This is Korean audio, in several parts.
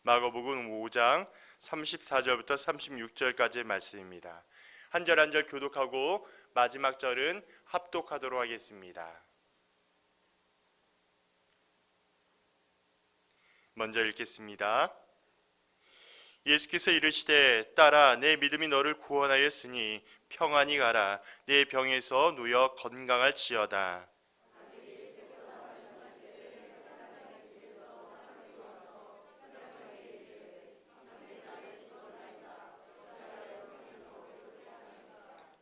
마가복음 5장 34절부터 36절까지의 말씀입니다. 한 절 한 절 교독하고 마지막 절은 합독하도록 하겠습니다. 먼저 읽겠습니다. 예수께서 이르시되 딸아 내 믿음이 너를 구원하였으니 평안히 가라. 내 병에서 누여 건강할지어다.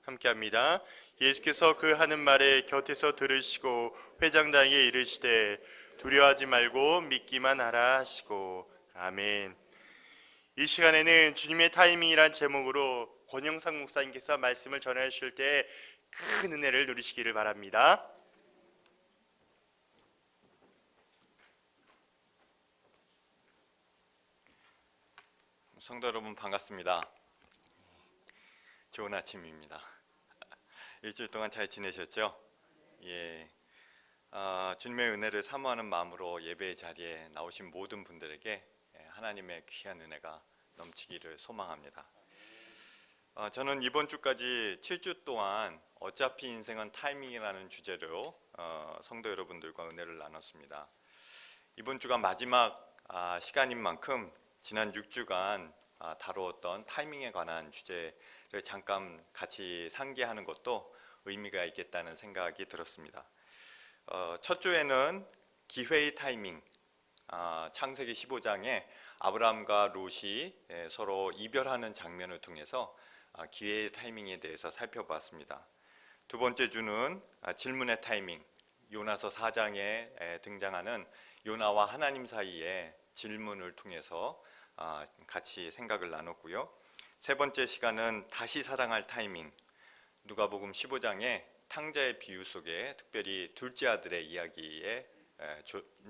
함께합니다. 예수께서 그 하는 말에 곁에서 들으시고 회장단에게 이르시되 두려워하지 말고 믿기만 하라 하시고. 아멘. 이 시간에는 주님의 타이밍이란 제목으로 권영상 목사님께서 말씀을 전해 주실 때 큰 은혜를 누리시기를 바랍니다. 성도 여러분 반갑습니다. 좋은 아침입니다. 일주일 동안 잘 지내셨죠? 예. 주님의 은혜를 사모하는 마음으로 예배의 자리에 나오신 모든 분들에게 하나님의 귀한 은혜가 넘치기를 소망합니다. 저는 이번 주까지 7주 동안 어차피 인생은 타이밍이라는 주제로 성도 여러분들과 은혜를 나눴습니다. 이번 주가 마지막 시간인 만큼 지난 6주간 다루었던 타이밍에 관한 주제를 잠깐 같이 상기하는 것도 의미가 있겠다는 생각이 들었습니다. 첫 주에는 기회의 타이밍, 창세기 15장에 아브라함과 롯이 서로 이별하는 장면을 통해서 기회의 타이밍에 대해서 살펴봤습니다. 두 번째 주는 질문의 타이밍, 요나서 4장에 등장하는 요나와 하나님 사이의 질문을 통해서 같이 생각을 나눴고요. 세 번째 시간은 다시 사랑할 타이밍, 누가복음 15장의 탕자의 비유 속에 특별히 둘째 아들의 이야기에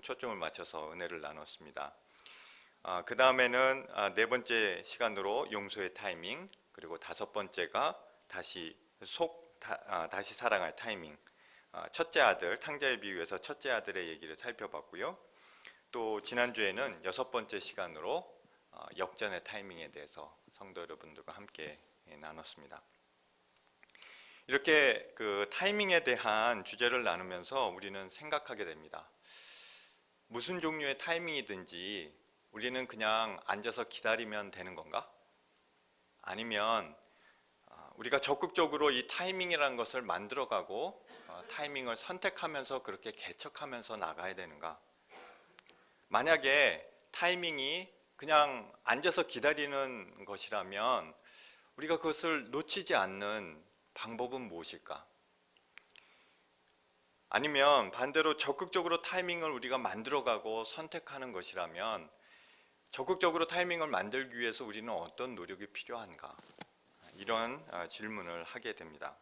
초점을 맞춰서 은혜를 나눴습니다. 그 다음에는 네 번째 시간으로 용서의 타이밍, 그리고 다섯 번째가 다시 사랑할 타이밍, 첫째 아들, 탕자의 비유에서 첫째 아들의 얘기를 살펴봤고요. 또 지난주에는 여섯 번째 시간으로 역전의 타이밍에 대해서 성도 여러분들과 함께 나눴습니다. 이렇게 그 타이밍에 대한 주제를 나누면서 우리는 생각하게 됩니다. 무슨 종류의 타이밍이든지 우리는 그냥 앉아서 기다리면 되는 건가? 아니면 우리가 적극적으로 이 타이밍이라는 것을 만들어가고 타이밍을 선택하면서 그렇게 개척하면서 나가야 되는가? 만약에 타이밍이 그냥 앉아서 기다리는 것이라면 우리가 그것을 놓치지 않는 방법은 무엇일까? 아니면 반대로 적극적으로 타이밍을 우리가 만들어가고 선택하는 것이라면 적극적으로 타이밍을 만들기 위해서 우리는 어떤 노력이 필요한가? 이런 질문을 하게 됩니다.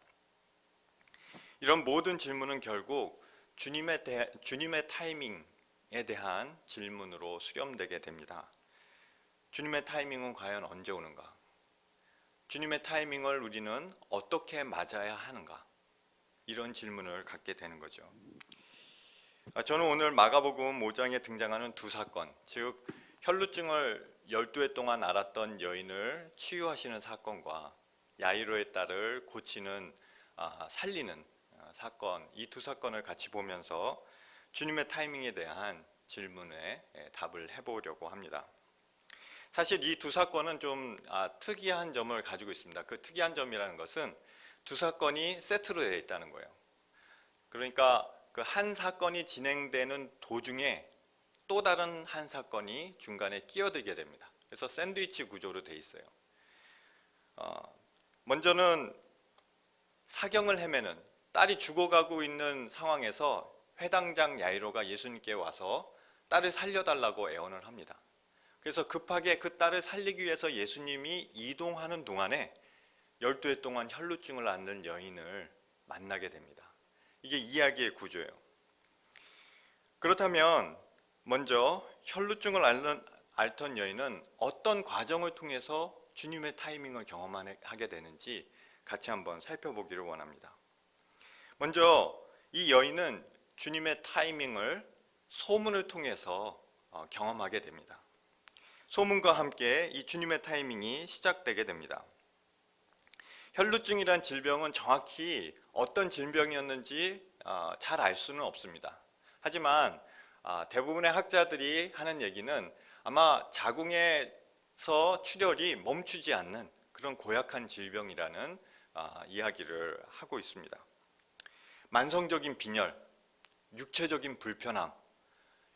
이런 모든 질문은 결국 주님의 타이밍에 대한 질문으로 수렴되게 됩니다. 주님의 타이밍은 과연 언제 오는가? 주님의 타이밍을 우리는 어떻게 맞아야 하는가? 이런 질문을 갖게 되는 거죠. 저는 오늘 마가복음 5장에 등장하는 두 사건, 즉 혈루증을 12해 동안 앓았던 여인을 치유하시는 사건과 야이로의 딸을 고치는 살리는 사건, 이 두 사건을 같이 보면서 주님의 타이밍에 대한 질문에 답을 해보려고 합니다. 사실 이 두 사건은 좀 특이한 점을 가지고 있습니다. 그 특이한 점이라는 것은 두 사건이 세트로 되어 있다는 거예요. 그러니까 그 한 사건이 진행되는 도중에 또 다른 한 사건이 중간에 끼어들게 됩니다. 그래서 샌드위치 구조로 되어 있어요. 먼저는 사경을 헤매는, 딸이 죽어가고 있는 상황에서 회당장 야이로가 예수님께 와서 딸을 살려달라고 애원을 합니다. 그래서 급하게 그 딸을 살리기 위해서 예수님이 이동하는 동안에 12해 동안 혈루증을 앓는 여인을 만나게 됩니다. 이게 이야기의 구조예요. 그렇다면 먼저 혈루증을 앓던 여인은 어떤 과정을 통해서 주님의 타이밍을 경험하게 되는지 같이 한번 살펴보기를 원합니다. 먼저 이 여인은 주님의 타이밍을 소문을 통해서 경험하게 됩니다. 소문과 함께 이 주님의 타이밍이 시작되게 됩니다. 혈루증이란 질병은 정확히 어떤 질병이었는지 잘 알 수는 없습니다. 하지만 대부분의 학자들이 하는 얘기는 아마 자궁에서 출혈이 멈추지 않는 그런 고약한 질병이라는 이야기를 하고 있습니다. 만성적인 빈혈, 육체적인 불편함,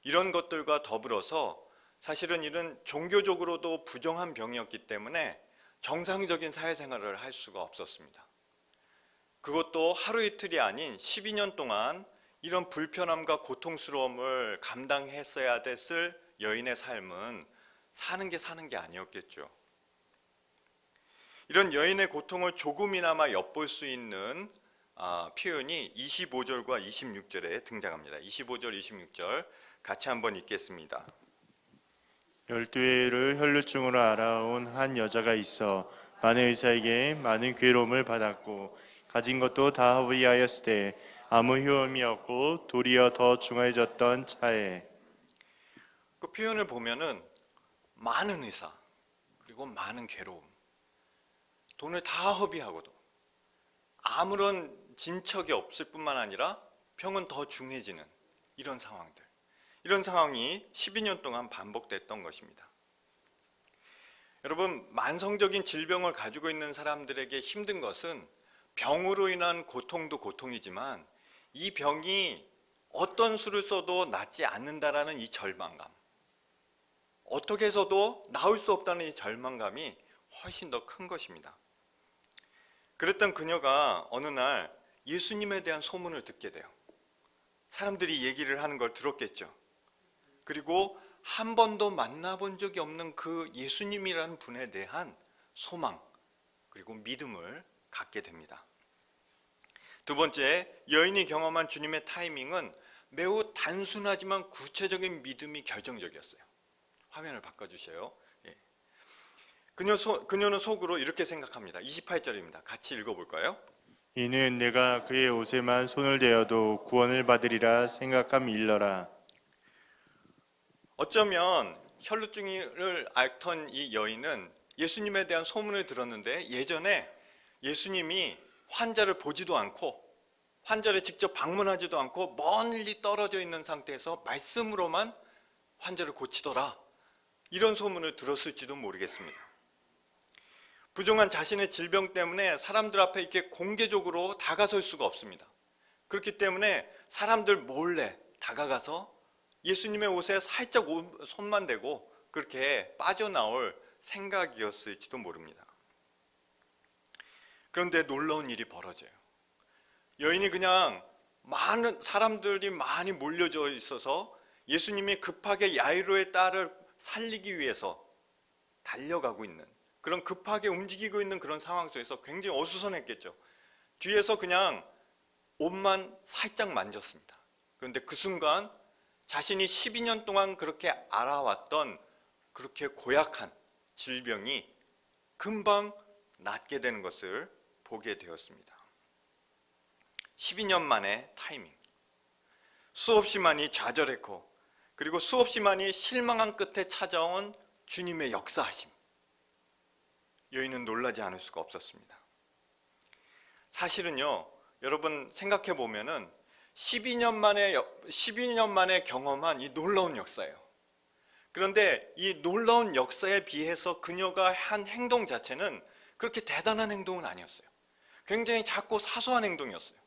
이런 것들과 더불어서 사실은 이런 종교적으로도 부정한 병이었기 때문에 정상적인 사회생활을 할 수가 없었습니다. 그것도 하루 이틀이 아닌 12년 동안 이런 불편함과 고통스러움을 감당했어야 됐을 여인의 삶은 사는 게 아니었겠죠. 이런 여인의 고통을 조금이나마 엿볼 수 있는 표현이 25절과 26절에 등장합니다. 25절, 26절 같이 한번 읽겠습니다. 12회를 혈루증으로 알아온 한 여자가 있어 많은 의사에게 많은 괴로움을 받았고 가진 것도 다 허비하였을 때 아무 효험이 없고 도리어 더 중해졌던 차에. 그 표현을 보면은 많은 의사 그리고 많은 괴로움, 돈을 다 허비하고도 아무런 진척이 없을 뿐만 아니라 병은 더 중해지는 이런 상황들, 이런 상황이 12년 동안 반복됐던 것입니다. 여러분, 만성적인 질병을 가지고 있는 사람들에게 힘든 것은 병으로 인한 고통도 고통이지만 이 병이 어떤 수를 써도 낫지 않는다라는 이 절망감, 어떻게 해서도 나을 수 없다는 이 절망감이 훨씬 더 큰 것입니다. 그랬던 그녀가 어느 날 예수님에 대한 소문을 듣게 돼요. 사람들이 얘기를 하는 걸 들었겠죠. 그리고 한 번도 만나본 적이 없는 그 예수님이라는 분에 대한 소망 그리고 믿음을 갖게 됩니다. 두 번째, 여인이 경험한 주님의 타이밍은 매우 단순하지만 구체적인 믿음이 결정적이었어요. 화면을 바꿔주세요. 예. 그녀는 속으로 이렇게 생각합니다. 28절입니다. 같이 읽어볼까요? 이는 내가 그의 옷에만 손을 대어도 구원을 받으리라 생각함 일러라. 어쩌면 혈루증을 앓던 이 여인은 예수님에 대한 소문을 들었는데 예전에 예수님이 환자를 보지도 않고 환자를 직접 방문하지도 않고 멀리 떨어져 있는 상태에서 말씀으로만 환자를 고치더라, 이런 소문을 들었을지도 모르겠습니다. 부정한 자신의 질병 때문에 사람들 앞에 이렇게 공개적으로 다가설 수가 없습니다. 그렇기 때문에 사람들 몰래 다가가서 예수님의 옷에 살짝 손만 대고 그렇게 빠져나올 생각이었을지도 모릅니다. 그런데 놀라운 일이 벌어져요. 여인이 그냥 많은 사람들이 많이 몰려져 있어서 예수님이 급하게 야이로의 딸을 살리기 위해서 달려가고 있는, 그런 급하게 움직이고 있는 그런 상황 속에서 굉장히 어수선했겠죠. 뒤에서 그냥 옷만 살짝 만졌습니다. 그런데 그 순간 자신이 12년 동안 그렇게 알아왔던 그렇게 고약한 질병이 금방 낫게 되는 것을 보게 되었습니다. 12년 만의 타이밍, 수없이 많이 좌절했고 그리고 수없이 많이 실망한 끝에 찾아온 주님의 역사하심, 여인은 놀라지 않을 수가 없었습니다. 사실은요, 여러분 생각해 보면은 12년 만에 경험한 이 놀라운 역사예요. 그런데 이 놀라운 역사에 비해서 그녀가 한 행동 자체는 그렇게 대단한 행동은 아니었어요. 굉장히 작고 사소한 행동이었어요.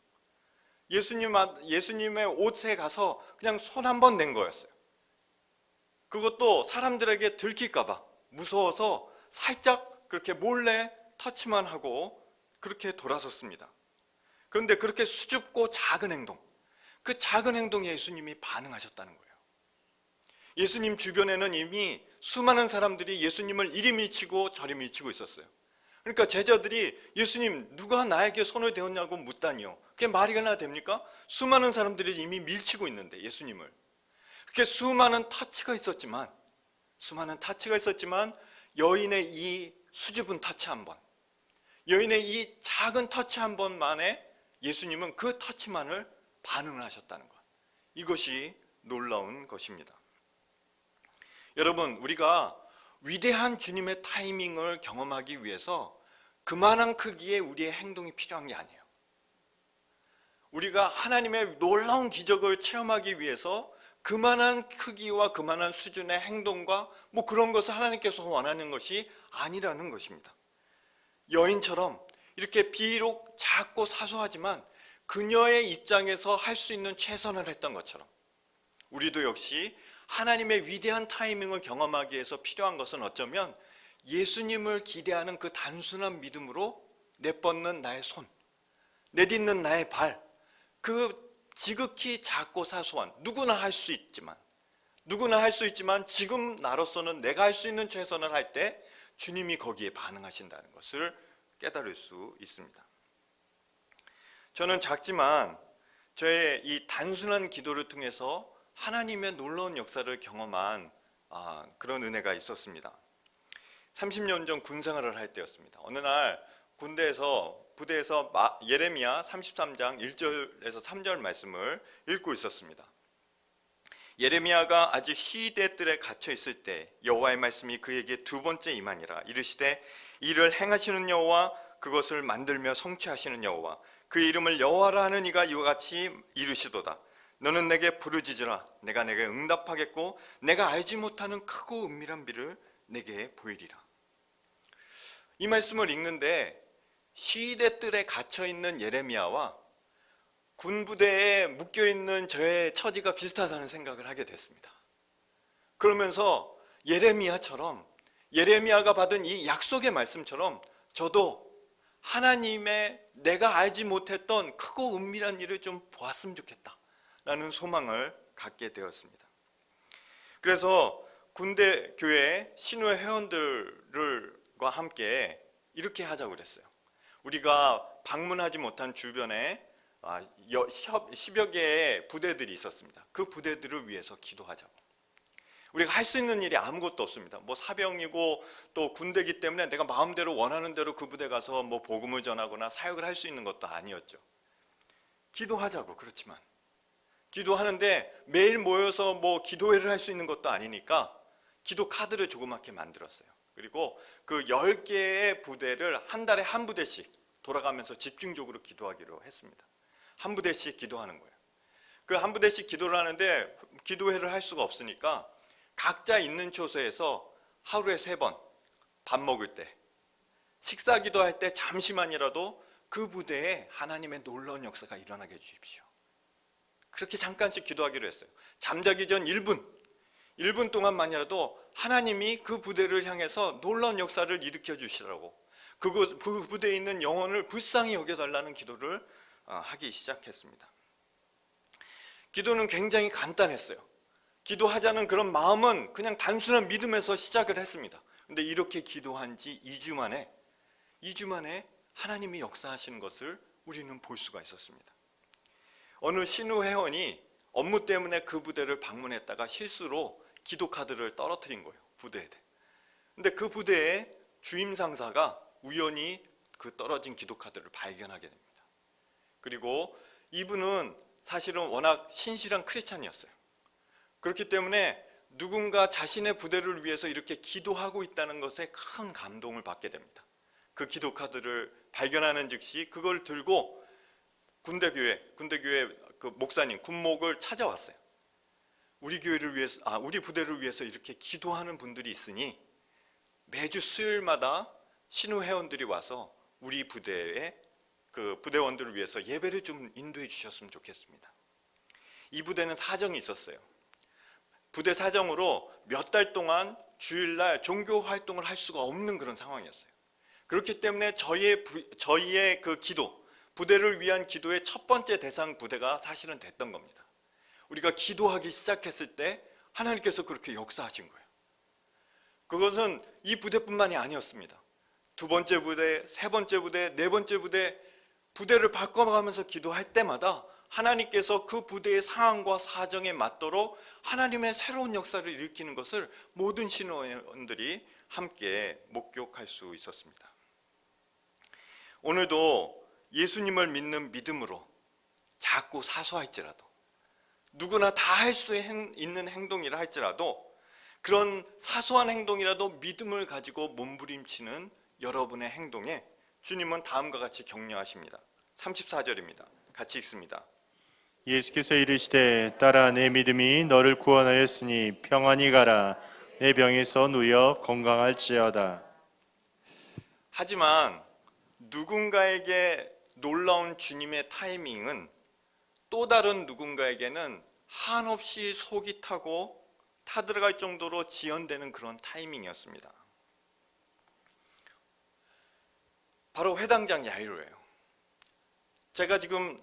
예수님의 옷에 가서 그냥 손 한 번 댄 거였어요. 그것도 사람들에게 들킬까 봐 무서워서 살짝 그렇게 몰래 터치만 하고 그렇게 돌아섰습니다. 그런데 그렇게 수줍고 작은 행동, 그 작은 행동에 예수님이 반응하셨다는 거예요. 예수님 주변에는 이미 수많은 사람들이 예수님을 이리 미치고 저리 미치고 있었어요. 그러니까 제자들이 예수님 누가 나에게 손을 대었냐고 묻다니요, 그게 말이나 됩니까? 수많은 사람들이 이미 밀치고 있는데 예수님을. 그렇게 수많은 터치가 있었지만 여인의 이 수줍은 터치 한 번, 여인의 이 작은 터치 한 번만에 예수님은 그 터치만을 반응을 하셨다는 것, 이것이 놀라운 것입니다. 여러분, 우리가 위대한 주님의 타이밍을 경험하기 위해서 그만한 크기의 우리의 행동이 필요한 게 아니에요. 우리가 하나님의 놀라운 기적을 체험하기 위해서 그만한 크기와 그만한 수준의 행동과 뭐 그런 것을 하나님께서 원하는 것이 아니라는 것입니다. 여인처럼 이렇게 비록 작고 사소하지만 그녀의 입장에서 할 수 있는 최선을 했던 것처럼 우리도 역시 하나님의 위대한 타이밍을 경험하기 위해서 필요한 것은 어쩌면 예수님을 기대하는 그 단순한 믿음으로 내뻗는 나의 손, 내딛는 나의 발, 그 지극히 작고 사소한 누구나 할 수 있지만 지금 나로서는 내가 할 수 있는 최선을 할 때 주님이 거기에 반응하신다는 것을 깨달을 수 있습니다. 저는 작지만 저의 이 단순한 기도를 통해서 하나님의 놀라운 역사를 경험한 그런 은혜가 있었습니다. 30년 전 군생활을 할 때였습니다. 어느 날 부대에서 예레미야 33장 1절에서 3절 말씀을 읽고 있었습니다. 예레미야가 아직 시위대 뜰에 갇혀 있을 때 여호와의 말씀이 그에게 두 번째 임하니라. 이르시되 이를 행하시는 여호와, 그것을 만들며 성취하시는 여호와, 그 이름을 여호와라 하는 이가 이와 같이 이르시도다. 너는 내게 부르짖으라. 내가 내게 응답하겠고 내가 알지 못하는 크고 은밀한 비를 내게 보이리라. 이 말씀을 읽는데 시위대 뜰에 갇혀있는 예레미야와 군부대에 묶여있는 저의 처지가 비슷하다는 생각을 하게 됐습니다. 그러면서 예레미야가 받은 이 약속의 말씀처럼 저도 하나님의 내가 알지 못했던 크고 은밀한 일을 좀 보았으면 좋겠다라는 소망을 갖게 되었습니다. 그래서 군대 교회 신우회 회원들과 함께 이렇게 하자고 그랬어요. 우리가 방문하지 못한 주변에 10여 개의 부대들이 있었습니다. 그 부대들을 위해서 기도하자고. 우리가 할 수 있는 일이 아무것도 없습니다. 뭐 사병이고 또 군대이기 때문에 내가 마음대로 원하는 대로 그 부대 가서 뭐 복음을 전하거나 사역을 할 수 있는 것도 아니었죠. 기도하자고. 그렇지만 기도하는데 매일 모여서 뭐 기도회를 할 수 있는 것도 아니니까 기도 카드를 조그맣게 만들었어요. 그리고 그 10개의 부대를 한 달에 한 부대씩 돌아가면서 집중적으로 기도하기로 했습니다. 한 부대씩 기도하는 거예요. 그 한 부대씩 기도를 하는데 기도회를 할 수가 없으니까 각자 있는 처소에서 하루에 3번 밥 먹을 때, 식사 기도할 때 잠시만이라도 그 부대에 하나님의 놀라운 역사가 일어나게 해주십시오. 그렇게 잠깐씩 기도하기로 했어요. 잠자기 전 1분 동안만이라도 하나님이 그 부대를 향해서 놀라운 역사를 일으켜 주시라고, 그 부대에 있는 영혼을 불쌍히 여겨달라는 기도를 하기 시작했습니다. 기도는 굉장히 간단했어요. 기도하자는 그런 마음은 그냥 단순한 믿음에서 시작을 했습니다. 근데 이렇게 기도한 지 2주 만에 하나님이 역사하시는 것을 우리는 볼 수가 있었습니다. 어느 신우 회원이 업무 때문에 그 부대를 방문했다가 실수로 기도 카드를 떨어뜨린 거예요. 부대에. 근데 그 부대의 주임 상사가 우연히 그 떨어진 기도 카드를 발견하게 됩니다. 그리고 이분은 사실은 워낙 신실한 크리스찬이었어요. 그렇기 때문에 누군가 자신의 부대를 위해서 이렇게 기도하고 있다는 것에 큰 감동을 받게 됩니다. 그 기도 카드를 발견하는 즉시 그걸 들고 군대교회 그 목사님, 군목을 찾아왔어요. 우리 부대를 위해서 이렇게 기도하는 분들이 있으니 매주 수요일마다 신우 회원들이 와서 우리 부대의 그 부대원들을 위해서 예배를 좀 인도해 주셨으면 좋겠습니다. 이 부대는 사정이 있었어요. 부대 사정으로 몇 달 동안 주일날 종교 활동을 할 수가 없는 그런 상황이었어요. 그렇기 때문에 저희의 그 기도, 부대를 위한 기도의 첫 번째 대상 부대가 사실은 됐던 겁니다. 우리가 기도하기 시작했을 때 하나님께서 그렇게 역사하신 거예요. 그것은 이 부대뿐만이 아니었습니다. 두 번째 부대, 세 번째 부대, 네 번째 부대를 바꿔가면서 기도할 때마다 하나님께서 그 부대의 상황과 사정에 맞도록 하나님의 새로운 역사를 일으키는 것을 모든 신호원들이 함께 목격할 수 있었습니다. 오늘도 예수님을 믿는 믿음으로 작고 사소할지라도 누구나 다 할 수 있는 행동이라 할지라도 그런 사소한 행동이라도 믿음을 가지고 몸부림치는 여러분의 행동에 주님은 다음과 같이 격려하십니다. 34절입니다. 같이 읽습니다. 예수께서 이르시되 딸아 내 믿음이 너를 구원하였으니 평안히 가라 내 병에서 누여 건강할지어다. 하지만 누군가에게 놀라운 주님의 타이밍은 또 다른 누군가에게는 한없이 속이 타들어갈 정도로 지연되는 그런 타이밍이었습니다. 바로 회당장 야이로예요. 제가 지금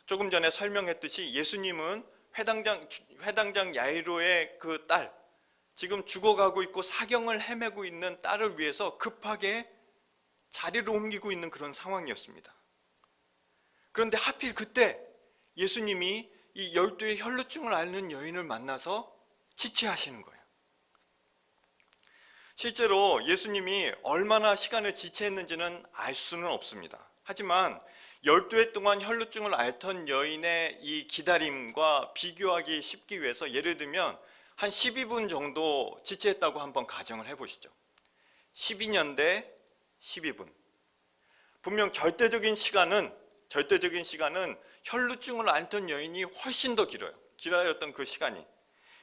조금 전에 설명했듯이 예수님은 회당장 야이로의 그 딸, 지금 죽어가고 있고 사경을 헤매고 있는 딸을 위해서 급하게 자리를 옮기고 있는 그런 상황이었습니다. 그런데 하필 그때 예수님이 이 12의 혈루증을 앓는 여인을 만나서 지체하시는 거예요. 실제로 예수님이 얼마나 시간을 지체했는지는 알 수는 없습니다. 하지만 12해 동안 혈루증을 앓던 여인의 이 기다림과 비교하기 쉽기 위해서 예를 들면 한 12분 정도 지체했다고 한번 가정을 해보시죠. 12년 대 12분. 분명 절대적인 시간은 혈루증을 앓던 여인이 훨씬 더 길어였던 그 시간이.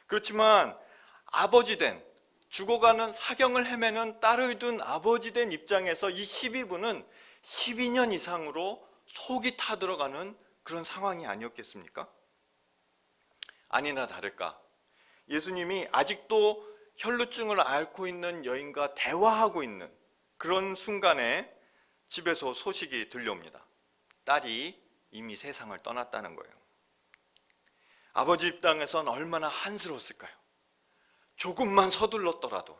그렇지만 아버지 된, 죽어가는 사경을 헤매는 딸을 둔 아버지 된 입장에서 이 12분은 12년 이상으로 속이 타들어가는 그런 상황이 아니었겠습니까? 아니나 다를까 예수님이 아직도 혈루증을 앓고 있는 여인과 대화하고 있는 그런 순간에 집에서 소식이 들려옵니다. 딸이 이미 세상을 떠났다는 거예요. 아버지 입장에선 얼마나 한스러웠을까요? 조금만 서둘렀더라도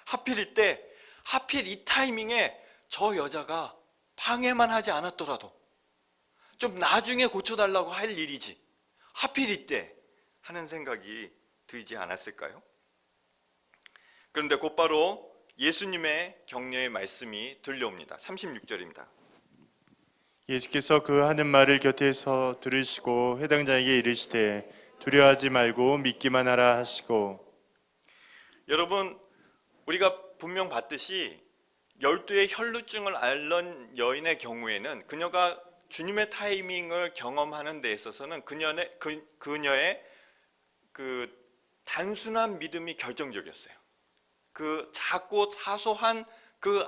하필 이 타이밍에 저 여자가 방해만 하지 않았더라도 좀 나중에 고쳐달라고 할 일이지 하필 이때 하는 생각이 들지 않았을까요? 그런데 곧바로 예수님의 격려의 말씀이 들려옵니다. 36절입니다. 예수께서 그 하는 말을 곁에서 들으시고 회당장에게 이르시되 두려워하지 말고 믿기만 하라 하시고. 여러분, 우리가 분명 봤듯이 12의 혈루증을 앓는 여인의 경우에는 그녀가 주님의 타이밍을 경험하는 데 있어서는 그녀의 그 단순한 믿음이 결정적이었어요. 그 작고 사소한 그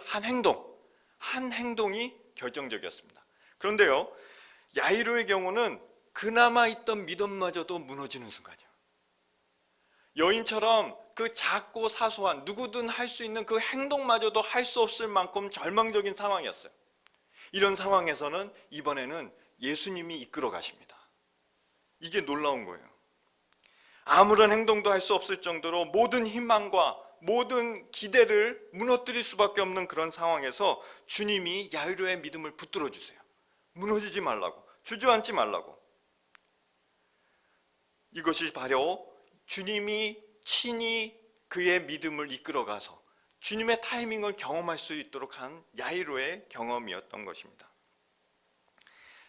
한 행동이 결정적이었습니다. 그런데요, 야이로의 경우는 그나마 있던 믿음마저도 무너지는 순간이에요. 여인처럼 그 작고 사소한 누구든 할 수 있는 그 행동마저도 할 수 없을 만큼 절망적인 상황이었어요. 이런 상황에서는 이번에는 예수님이 이끌어 가십니다. 이게 놀라운 거예요. 아무런 행동도 할 수 없을 정도로 모든 희망과 모든 기대를 무너뜨릴 수밖에 없는 그런 상황에서 주님이 야이로의 믿음을 붙들어 주세요. 무너지지 말라고, 주저앉지 말라고. 이것이 바로 주님이 친히 그의 믿음을 이끌어가서 주님의 타이밍을 경험할 수 있도록 한 야이로의 경험이었던 것입니다.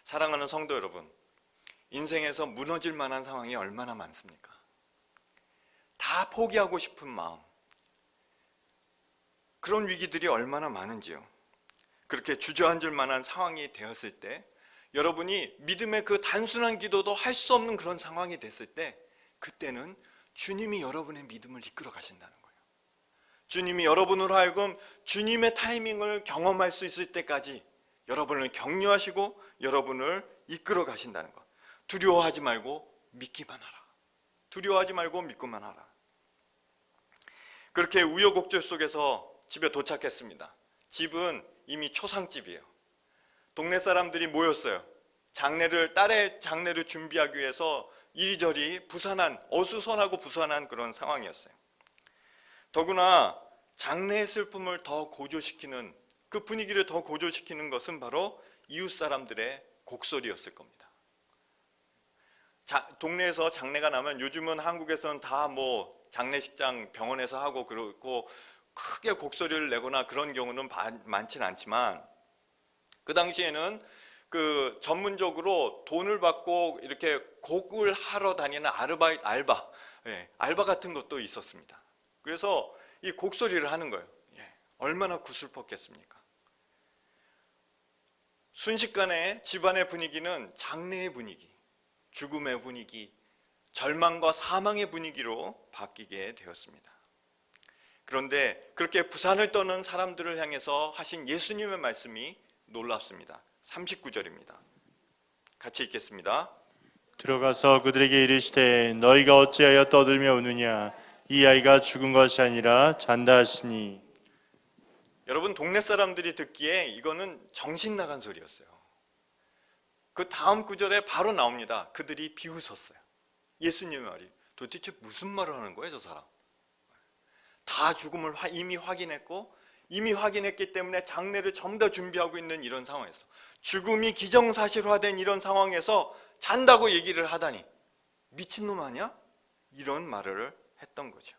사랑하는 성도 여러분, 인생에서 무너질 만한 상황이 얼마나 많습니까? 다 포기하고 싶은 마음, 그런 위기들이 얼마나 많은지요. 그렇게 주저앉을 만한 상황이 되었을 때, 여러분이 믿음의 그 단순한 기도도 할 수 없는 그런 상황이 됐을 때, 그때는 주님이 여러분의 믿음을 이끌어 가신다는 거예요. 주님이 여러분으로 하여금 주님의 타이밍을 경험할 수 있을 때까지 여러분을 격려하시고 여러분을 이끌어 가신다는 것. 두려워하지 말고 믿기만 하라. 두려워하지 말고 믿기만 하라. 그렇게 우여곡절 속에서 집에 도착했습니다. 집은 이미 초상집이에요. 동네 사람들이 모였어요. 딸의 장례를 준비하기 위해서 이리저리 어수선하고 부산한 그런 상황이었어요. 더구나 장래의 슬픔을 더 고조시키는, 그 분위기를 더 고조시키는 것은 바로 이웃 사람들의 곡소리였을 겁니다. 동네에서 장례가 나면 요즘은 한국에서는 다 장례식장 병원에서 하고 그러고 크게 곡소리를 내거나 그런 경우는 많지는 않지만, 그 당시에는 그 전문적으로 돈을 받고 이렇게 곡을 하러 다니는 알바, 알바 같은 것도 있었습니다. 그래서 이 곡소리를 하는 거예요. 얼마나 구슬펐겠습니까? 순식간에 집안의 분위기는 장례의 분위기, 죽음의 분위기, 절망과 사망의 분위기로 바뀌게 되었습니다. 그런데 그렇게 부산을 떠는 사람들을 향해서 하신 예수님의 말씀이 놀랍습니다. 39절입니다. 같이 읽겠습니다. 들어가서 그들에게 이르시되 너희가 어찌하여 떠들며 우느냐 이 아이가 죽은 것이 아니라 잔다 하시니. 여러분, 동네 사람들이 듣기에 이거는 정신 나간 소리였어요. 그 다음 구절에 바로 나옵니다. 그들이 비웃었어요. 예수님의 말이 도대체 무슨 말을 하는 거예요, 저 사람? 다 죽음을 이미 확인했고 이미 확인했기 때문에 장례를 전부 다 준비하고 있는 이런 상황에서, 죽음이 기정사실화된 이런 상황에서 잔다고 얘기를 하다니 미친놈 아니야? 이런 말을 했던 거죠.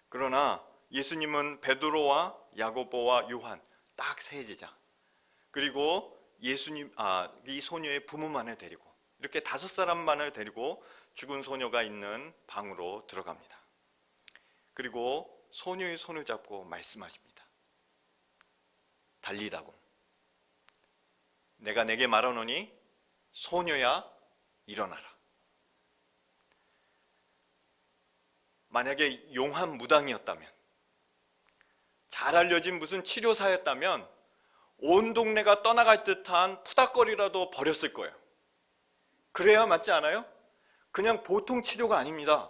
그러나 예수님은 베드로와 야고보와 요한 딱 세 제자, 그리고 이 소녀의 부모만을 데리고 이렇게 5사람만을 데리고 죽은 소녀가 있는 방으로 들어갑니다. 그리고 소녀의 손을 잡고 말씀하십니다. 달리다고, 내가 내게 말하노니 소녀야 일어나라. 만약에 용한 무당이었다면, 잘 알려진 무슨 치료사였다면 온 동네가 떠나갈 듯한 푸닥거리라도 버렸을 거예요. 그래야 맞지 않아요? 그냥 보통 치료가 아닙니다.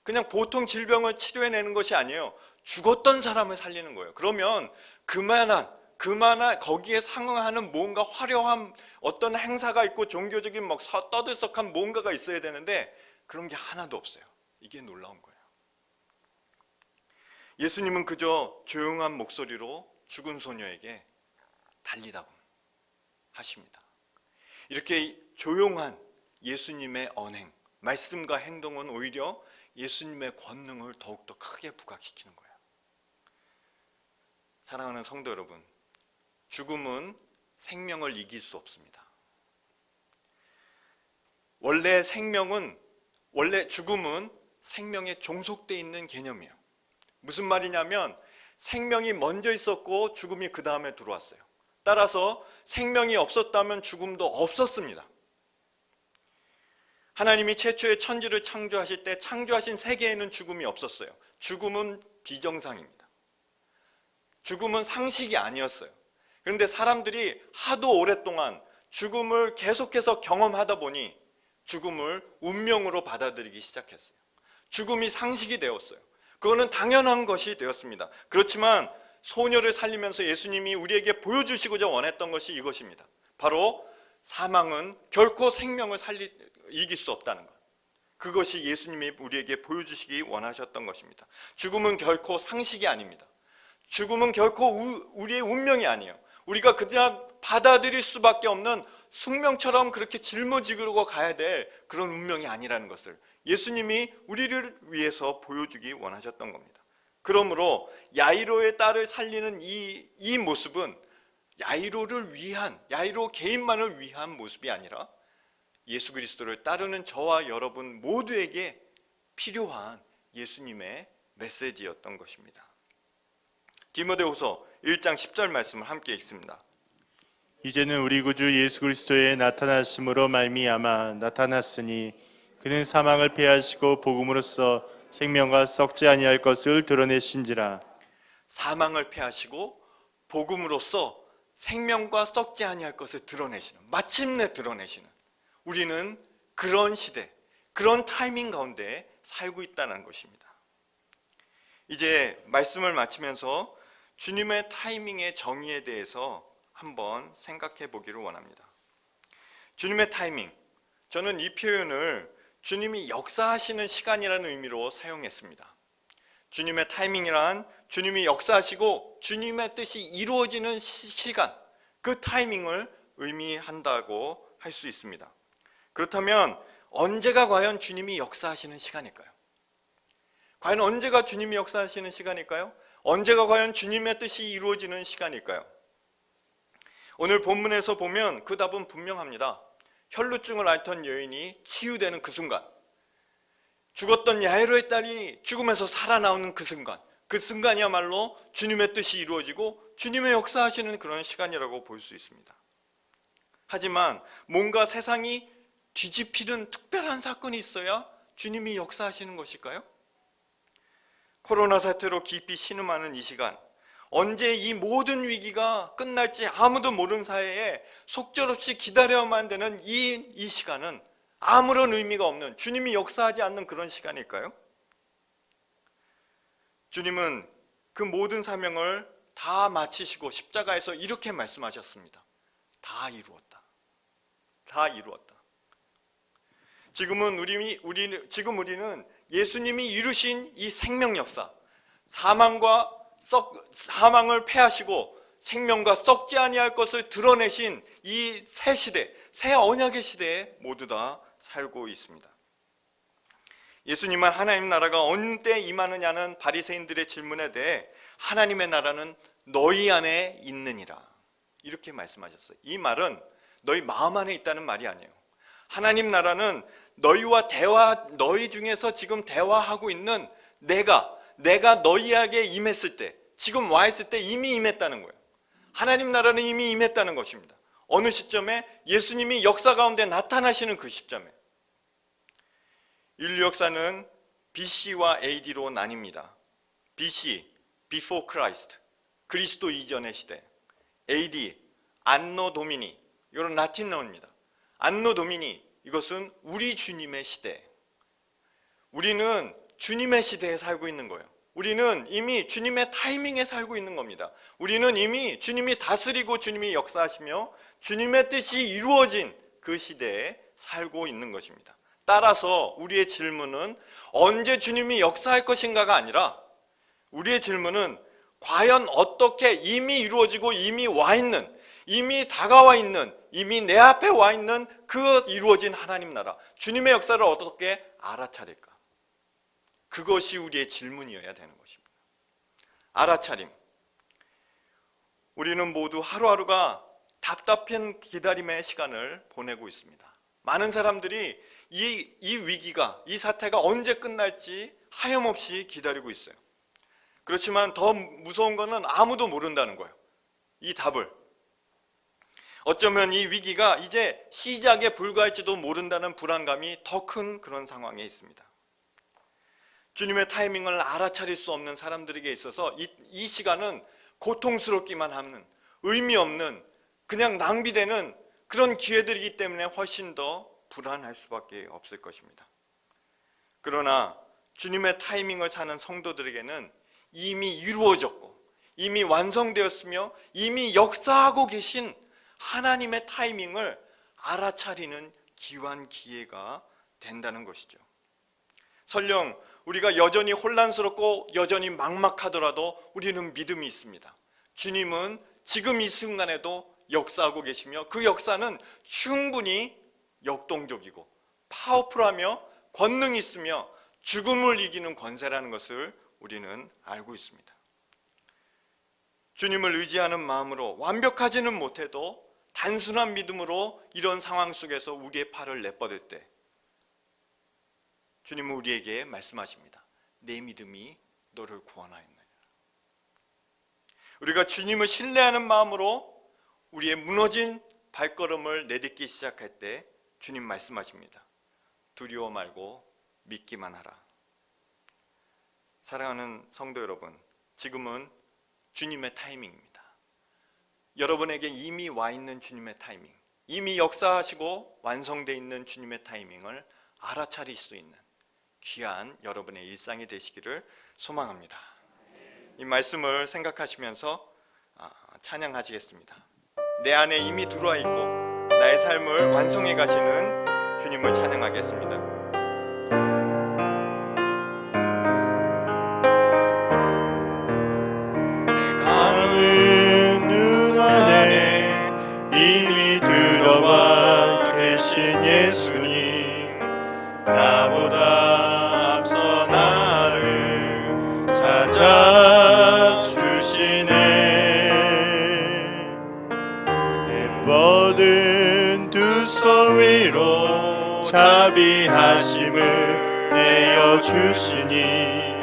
그냥 보통 질병을 치료해내는 것이 아니에요. 죽었던 사람을 살리는 거예요. 그러면 그만한 거기에 상응하는 뭔가 화려한 어떤 행사가 있고 종교적인 막 떠들썩한 뭔가가 있어야 되는데 그런 게 하나도 없어요. 이게 놀라운 거예요. 예수님은 그저 조용한 목소리로 죽은 소녀에게 달리다고 하십니다. 이렇게 조용한 예수님의 언행, 말씀과 행동은 오히려 예수님의 권능을 더욱더 크게 부각시키는 거예요. 사랑하는 성도 여러분, 죽음은 생명을 이길 수 없습니다. 원래 죽음은 생명에 종속되어 있는 개념이에요. 무슨 말이냐면 생명이 먼저 있었고 죽음이 그 다음에 들어왔어요. 따라서 생명이 없었다면 죽음도 없었습니다. 하나님이 최초의 천지를 창조하실 때 창조하신 세계에는 죽음이 없었어요. 죽음은 비정상입니다. 죽음은 상식이 아니었어요. 그런데 사람들이 하도 오랫동안 죽음을 계속해서 경험하다 보니 죽음을 운명으로 받아들이기 시작했어요. 죽음이 상식이 되었어요. 그거는 당연한 것이 되었습니다. 그렇지만 소녀를 살리면서 예수님이 우리에게 보여주시고자 원했던 것이 이것입니다. 바로 사망은 결코 생명을 이길 수 없다는 것. 그것이 예수님이 우리에게 보여주시기 원하셨던 것입니다. 죽음은 결코 상식이 아닙니다. 죽음은 결코 우리의 운명이 아니에요. 우리가 그냥 받아들일 수밖에 없는 숙명처럼 그렇게 짊어지고 가야 될 그런 운명이 아니라는 것을 예수님이 우리를 위해서 보여주기 원하셨던 겁니다. 그러므로 야이로의 딸을 살리는 이 모습은 야이로 개인만을 위한 모습이 아니라 예수 그리스도를 따르는 저와 여러분 모두에게 필요한 예수님의 메시지였던 것입니다. 디모데후서 1장 10절 말씀을 함께 읽습니다. 이제는 우리 구주 예수 그리스도의 나타나심으로 말미암아 나타났으니 그는 사망을 패하시고 복음으로써 생명과 썩지 아니할 것을 드러내신지라. 사망을 패하시고 복음으로써 생명과 썩지 아니할 것을 드러내시는, 마침내 드러내시는, 우리는 그런 시대, 그런 타이밍 가운데 살고 있다는 것입니다. 이제 말씀을 마치면서 주님의 타이밍의 정의에 대해서 한번 생각해 보기를 원합니다. 주님의 타이밍, 저는 이 표현을 주님이 역사하시는 시간이라는 의미로 사용했습니다. 주님의 타이밍이란 주님이 역사하시고 주님의 뜻이 이루어지는 시간, 그 타이밍을 의미한다고 할 수 있습니다. 그렇다면 언제가 과연 주님이 역사하시는 시간일까요? 과연 언제가 주님이 역사하시는 시간일까요? 언제가 과연 주님의 뜻이 이루어지는 시간일까요? 오늘 본문에서 보면 그 답은 분명합니다. 혈루증을 앓던 여인이 치유되는 그 순간, 죽었던 야이로의 딸이 죽음에서 살아나오는 그 순간이야말로 주님의 뜻이 이루어지고 주님의 역사하시는 그런 시간이라고 볼 수 있습니다. 하지만 뭔가 세상이 뒤집히는 특별한 사건이 있어야 주님이 역사하시는 것일까요? 코로나 사태로 깊이 신음하는 이 시간, 언제 이 모든 위기가 끝날지 아무도 모르는 사이에 속절없이 기다려야만 되는 이 시간은 아무런 의미가 없는, 주님이 역사하지 않는 그런 시간일까요? 주님은 그 모든 사명을 다 마치시고 십자가에서 이렇게 말씀하셨습니다. 다 이루었다. 다 이루었다. 지금 우리는 예수님이 이루신 이 생명 역사, 사망을 패하시고 생명과 썩지 아니할 것을 드러내신 이 새 시대, 새 언약의 시대에 모두 다 살고 있습니다. 예수님은 하나님 나라가 어느 때 임하느냐는 바리새인들의 질문에 대해 하나님의 나라는 너희 안에 있느니라 이렇게 말씀하셨어요. 이 말은 너희 마음 안에 있다는 말이 아니에요. 하나님 나라는 너희 중에서 지금 대화하고 있는 내가 너희에게 임했을 때, 지금 와 있을 때 이미 임했다는 거예요. 하나님 나라는 이미 임했다는 것입니다. 어느 시점에 예수님이 역사 가운데 나타나시는 그 시점에. 인류 역사는 BC와 AD로 나뉩니다. BC, Before Christ, 그리스도 이전의 시대. AD, 안노 도미니, 이건 라틴어입니다. 안노 도미니, 이것은 우리 주님의 시대. 우리는 주님의 시대에 살고 있는 거예요. 우리는 이미 주님의 타이밍에 살고 있는 겁니다. 우리는 이미 주님이 다스리고 주님이 역사하시며 주님의 뜻이 이루어진 그 시대에 살고 있는 것입니다. 따라서 우리의 질문은 언제 주님이 역사할 것인가가 아니라, 우리의 질문은 과연 어떻게 이미 이루어지고 이미 와 있는, 이미 다가와 있는, 이미 내 앞에 와 있는 그 이루어진 하나님 나라, 주님의 역사를 어떻게 알아차릴까? 그것이 우리의 질문이어야 되는 것입니다. 알아차림. 우리는 모두 하루하루가 답답한 기다림의 시간을 보내고 있습니다. 많은 사람들이 이 위기가, 이 사태가 언제 끝날지 하염없이 기다리고 있어요. 그렇지만 더 무서운 것은 아무도 모른다는 거예요. 이 답을. 어쩌면 이 위기가 이제 시작에 불과할지도 모른다는 불안감이 더 큰 그런 상황에 있습니다. 주님의 타이밍을 알아차릴 수 없는 사람들에게 있어서 이 시간은 고통스럽기만 하는, 의미 없는, 그냥 낭비되는 그런 기회들이기 때문에 훨씬 더 불안할 수밖에 없을 것입니다. 그러나 주님의 타이밍을 사는 성도들에게는 이미 이루어졌고 이미 완성되었으며 이미 역사하고 계신 하나님의 타이밍을 알아차리는 귀한 기회가 된다는 것이죠. 설령 우리가 여전히 혼란스럽고 여전히 막막하더라도 우리는 믿음이 있습니다. 주님은 지금 이 순간에도 역사하고 계시며 그 역사는 충분히 역동적이고 파워풀하며 권능이 있으며 죽음을 이기는 권세라는 것을 우리는 알고 있습니다. 주님을 의지하는 마음으로 완벽하지는 못해도 단순한 믿음으로 이런 상황 속에서 우리의 팔을 내뻗을 때 주님은 우리에게 말씀하십니다. 내 믿음이 너를 구원하였느니라. 우리가 주님을 신뢰하는 마음으로 우리의 무너진 발걸음을 내딛기 시작할 때 주님 말씀하십니다. 두려워 말고 믿기만 하라. 사랑하는 성도 여러분, 지금은 주님의 타이밍입니다. 여러분에게 이미 와 있는 주님의 타이밍, 이미 역사하시고 완성되어 있는 주님의 타이밍을 알아차릴 수 있는 귀한 여러분의 일상이 되시기를 소망합니다. 이 말씀을 생각하시면서 찬양하시겠습니다. 내 안에 이미 들어와 있고 나의 삶을 완성해 가시는 주님을 찬양하겠습니다. 이미 들어와 계신 예수님, 나보다 앞서 나를 찾아주시네. 내 뻗은 두 손 위로 자비하시네. 주시니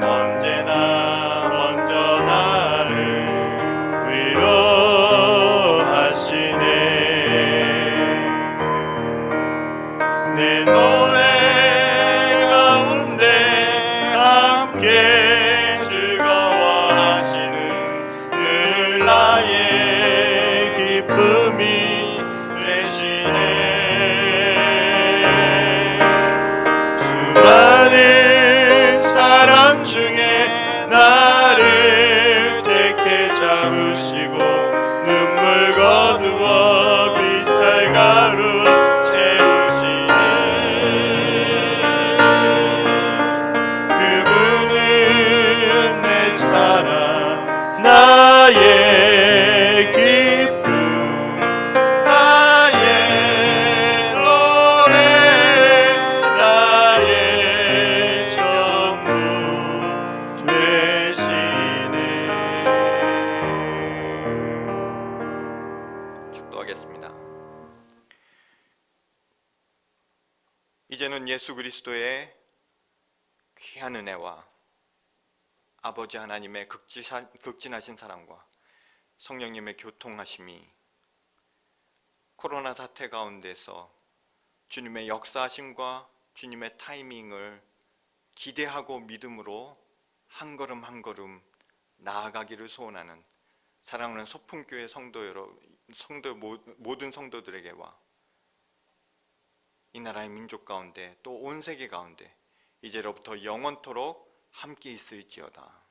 언제나 먼저 나를 위로하시네. 내 노래 가운데 함께 즐거워하시는 늘 나의 기쁨이 되시네. 수많은 사람 중에 나를 택해 잡으시고 눈물 거두어 빛살가루 채우시니 그분은 내 자랑 나의 기쁨 나의 노래 나의 전부 되시네. 축도하겠습니다. 이제는 예수 그리스도의 귀한 은혜와 아버지 하나님의 극진하신 사랑과 성령님의 교통하심이 코로나 사태 가운데서 주님의 역사하심과 주님의 타이밍을 기대하고 믿음으로 한 걸음 한 걸음 나아가기를 소원하는 사랑하는 소풍교회 모든 성도들에게와 이 나라의 민족 가운데 또 온 세계 가운데 이제로부터 영원토록 함께 있을지어다.